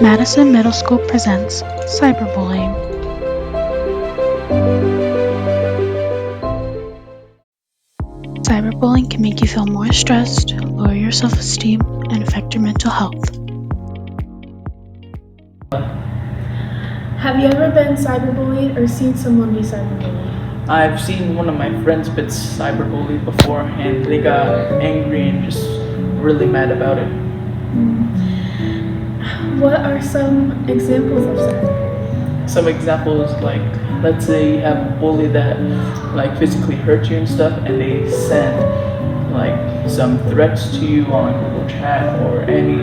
Madison Middle School presents Cyberbullying. Cyberbullying can make you feel more stressed, lower your self-esteem, and affect your mental health. Have you ever been cyberbullied or seen someone be cyberbullied? I've seen one of my friends been cyberbullied before, and they got angry and just really mad about it. What are some examples of cyberbullying? Some examples, like, let's say you have a bully that like physically hurt you and stuff, and they send like some threats to you on Google Chat or any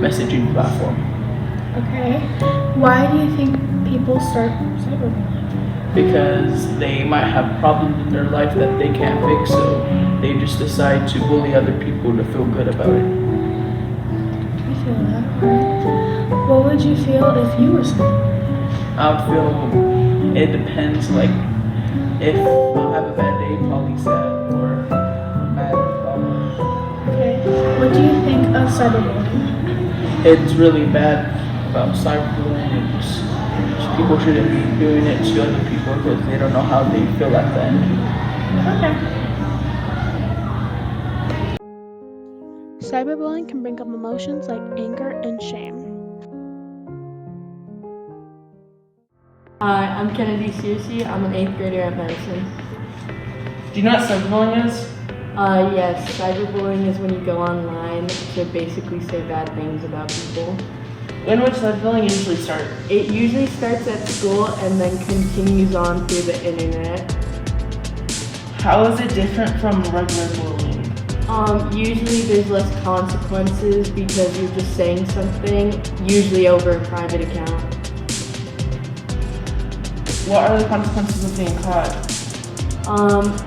messaging platform. Okay. Why do you think people start cyberbullying? Because they might have problems in their life that they can't fix, so they just decide to bully other people to feel good about it. I feel that. Alright. What would you feel if you were cyberbullied? I would feel, it depends, like, if I'll have a bad day, probably sad, or mad, probably. Okay. What do you think of cyberbullying? It's really bad about cyberbullying, and just people shouldn't be doing it to other people because they don't know how they feel at the end. Okay. Cyberbullying can bring up emotions like anger and shame. Hi, I'm Kennedy Searcy. I'm an 8th grader at Madison. Do you know what cyberbullying is? Yes, cyberbullying is when you go online to basically say bad things about people. When would cyberbullying usually start? It usually starts at school and then continues on through the internet. How is it different from regular bullying? Usually there's less consequences because you're just saying something, usually over a private account. What are the consequences of being caught?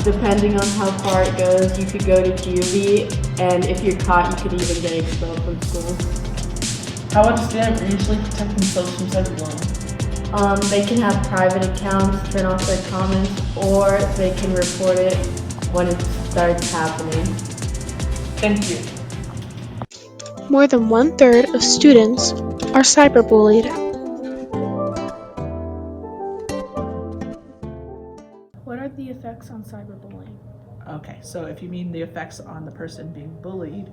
Depending on how far it goes, you could go to juvie, and if you're caught, you could even get expelled from school. How would a student usually protect themselves from cyberbullying? They can have private accounts, turn off their comments, or they can report it when it starts happening. Thank you. More than 1/3 of students are cyberbullied. What are the effects on cyberbullying? Okay, so if you mean the effects on the person being bullied,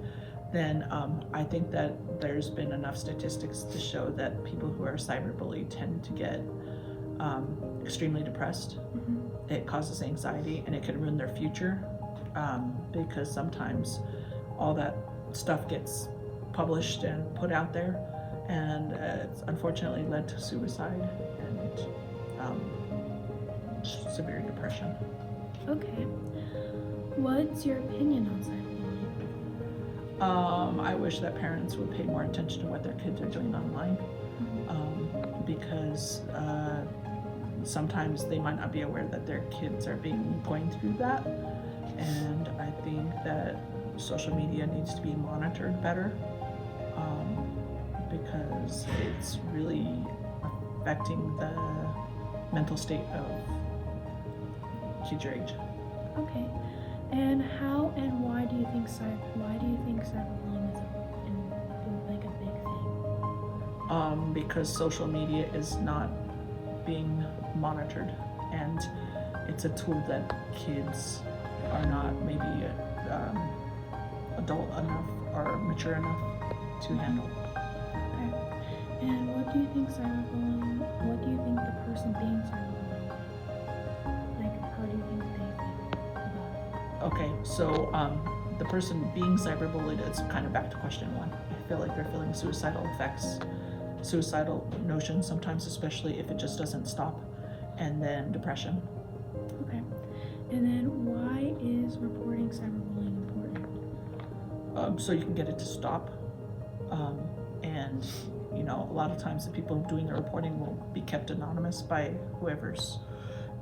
then I think that there's been enough statistics to show that people who are cyberbullied tend to get extremely depressed. Mm-hmm. It causes anxiety and it can ruin their future because sometimes all that stuff gets published and put out there, and it's unfortunately led to suicide and severe depression. Okay. What's your opinion on cyberbullying? I wish that parents would pay more attention to what their kids are doing online, because sometimes they might not be aware that their kids are going through that, and I think that social media needs to be monitored better, because it's really affecting the mental state of kids your age. Okay. And how and why do you think cyberbullying is like a big thing? Because social media is not being monitored, and it's a tool that kids are not maybe adult enough or mature enough to handle. Okay. And what do you think the person being cyberbullied, like, how do you think they feel about it? Okay, so the person being cyberbullied is kind of back to question one. I feel like they're feeling suicidal notions sometimes, especially if it just doesn't stop, and then depression. Okay. And then why is reporting cyberbullying important? So you can get it to stop, and a lot of times the people doing the reporting will be kept anonymous by whoever's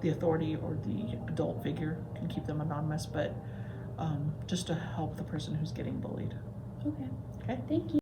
the authority or the adult figure can keep them anonymous, but just to help the person who's getting bullied. Okay. Okay. Thank you.